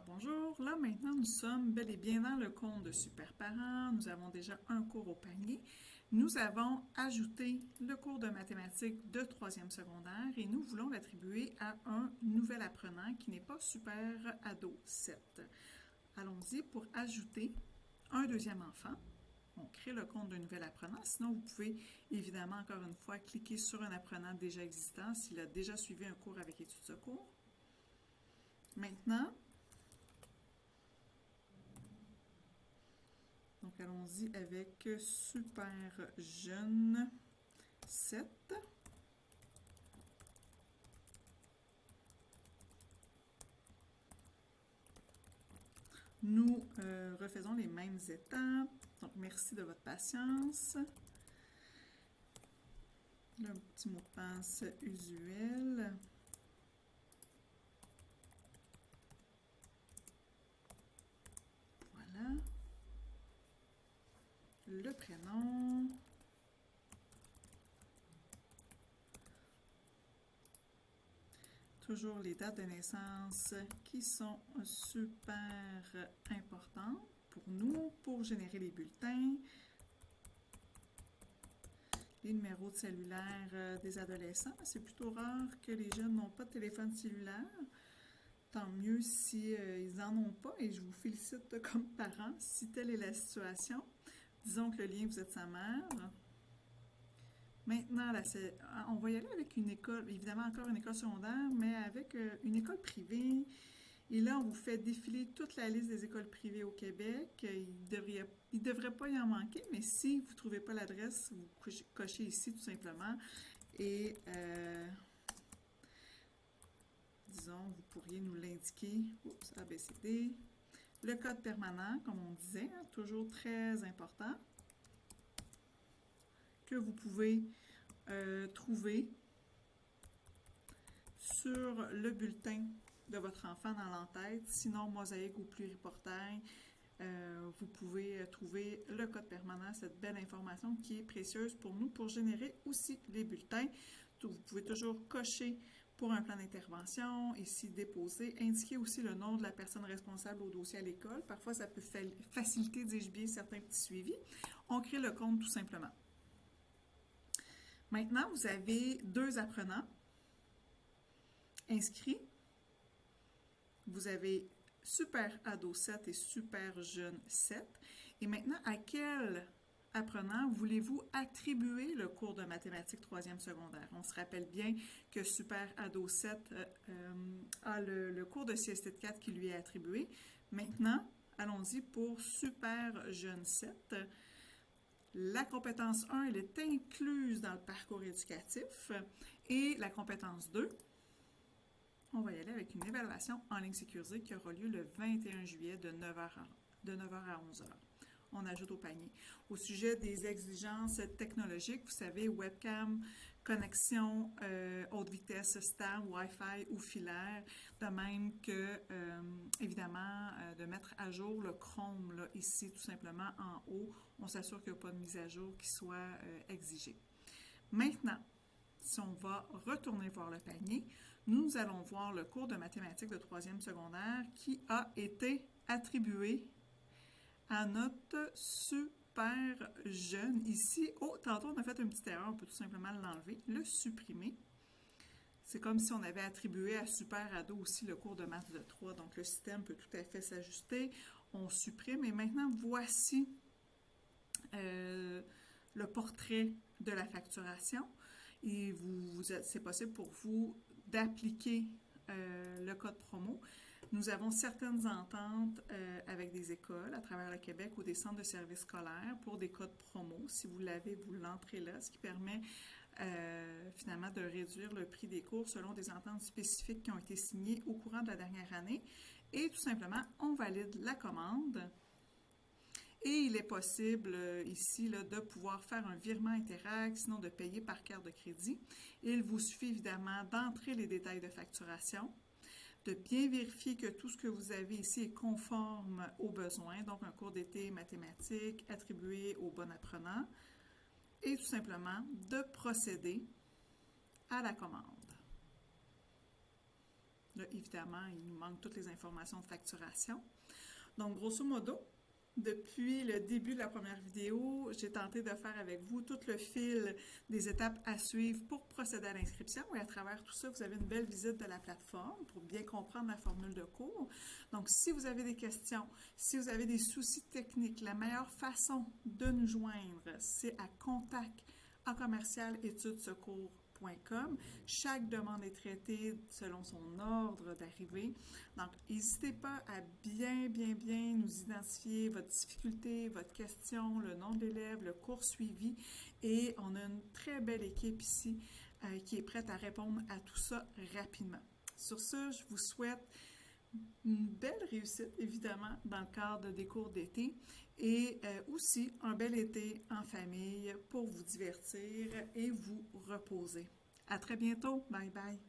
Bonjour, là maintenant nous sommes bel et bien dans le compte de Super Parents. Nous avons déjà un cours au panier. Nous avons ajouté le cours de mathématiques de troisième secondaire et nous voulons l'attribuer à un nouvel apprenant qui n'est pas Super Ado 7. Allons-y pour ajouter un deuxième enfant. On crée le compte d'un nouvel apprenant. Sinon, vous pouvez évidemment encore une fois cliquer sur un apprenant déjà existant s'il a déjà suivi un cours avec études secours. Maintenant, donc, allons-y avec Super Jeune 7. Nous refaisons les mêmes étapes. Donc, merci de votre patience. Le petit mot de passe usuel. Voilà. Le prénom. Toujours les dates de naissance qui sont super importantes pour nous, pour générer les bulletins. Les numéros de cellulaire des adolescents. C'est plutôt rare que les jeunes n'ont pas de téléphone cellulaire. Tant mieux si ils n'en ont pas et je vous félicite comme parents si telle est la situation. Disons que le lien, vous êtes sa mère. Maintenant, là, on va y aller avec une école, évidemment encore une école secondaire, mais avec une école privée. Et là, on vous fait défiler toute la liste des écoles privées au Québec. Il ne devrait pas y en manquer, mais si vous ne trouvez pas l'adresse, vous cochez ici tout simplement. Et disons, vous pourriez nous l'indiquer. Oups, ABCD. Le code permanent, comme on disait, hein, toujours très important, que vous pouvez trouver sur le bulletin de votre enfant dans l'entête. Sinon, mosaïque ou pluriportail, vous pouvez trouver le code permanent, cette belle information qui est précieuse pour nous pour générer aussi les bulletins. Vous pouvez toujours cocher pour un plan d'intervention, ici déposer, indiquer aussi le nom de la personne responsable au dossier à l'école. Parfois, ça peut faciliter, dis-je bien, certains petits suivis. On crée le compte tout simplement. Maintenant, vous avez deux apprenants inscrits. Vous avez Super Ado 7 et Super Jeune 7. Et maintenant, à quel apprenant voulez-vous attribuer le cours de mathématiques troisième secondaire? On se rappelle bien que Super Ado 7 a le cours de CST 4 qui lui est attribué. Maintenant, allons-y pour Super Jeune 7. La compétence 1, elle est incluse dans le parcours éducatif. Et la compétence 2, on va y aller avec une évaluation en ligne sécurisée qui aura lieu le 21 juillet de 9h à 11h. On ajoute au panier. Au sujet des exigences technologiques, vous savez, webcam, connexion haute vitesse stable, Wi-Fi ou filaire, de même que, évidemment, de mettre à jour le Chrome, là, ici, tout simplement en haut. On s'assure qu'il n'y a pas de mise à jour qui soit exigée. Maintenant, si on va retourner voir le panier, nous allons voir le cours de mathématiques de troisième secondaire qui a été attribué à notre super jeune ici. Oh, tantôt on a fait une petite erreur, on peut tout simplement l'enlever, le supprimer. C'est comme si on avait attribué à Super Ado aussi le cours de maths de 3, donc le système peut tout à fait s'ajuster. On supprime et maintenant voici le portrait de la facturation. Et c'est possible pour vous d'appliquer le code promo. Nous avons certaines ententes avec des écoles à travers le Québec ou des centres de services scolaires pour des codes promo. Si vous l'avez, vous l'entrez là, ce qui permet finalement de réduire le prix des cours selon des ententes spécifiques qui ont été signées au courant de la dernière année. Et tout simplement, on valide la commande. Et il est possible ici là, de pouvoir faire un virement Interac, sinon de payer par carte de crédit. Il vous suffit évidemment d'entrer les détails de facturation, de bien vérifier que tout ce que vous avez ici est conforme aux besoins, donc un cours d'été mathématiques attribué au bon apprenant, et tout simplement de procéder à la commande. Là, évidemment, il nous manque toutes les informations de facturation. Donc, grosso modo, depuis le début de la première vidéo, j'ai tenté de faire avec vous tout le fil des étapes à suivre pour procéder à l'inscription et à travers tout ça, vous avez une belle visite de la plateforme pour bien comprendre la formule de cours. Donc, si vous avez des questions, si vous avez des soucis techniques, la meilleure façon de nous joindre, c'est à contact@étudesecours.com. Chaque demande est traitée selon son ordre d'arrivée. Donc, n'hésitez pas à bien nous identifier votre difficulté, votre question, le nom de l'élève, le cours suivi. Et on a une très belle équipe ici qui est prête à répondre à tout ça rapidement. Sur ce, je vous souhaite une belle réussite, évidemment, dans le cadre des cours d'été et aussi un bel été en famille pour vous divertir et vous reposer. À très bientôt. Bye bye.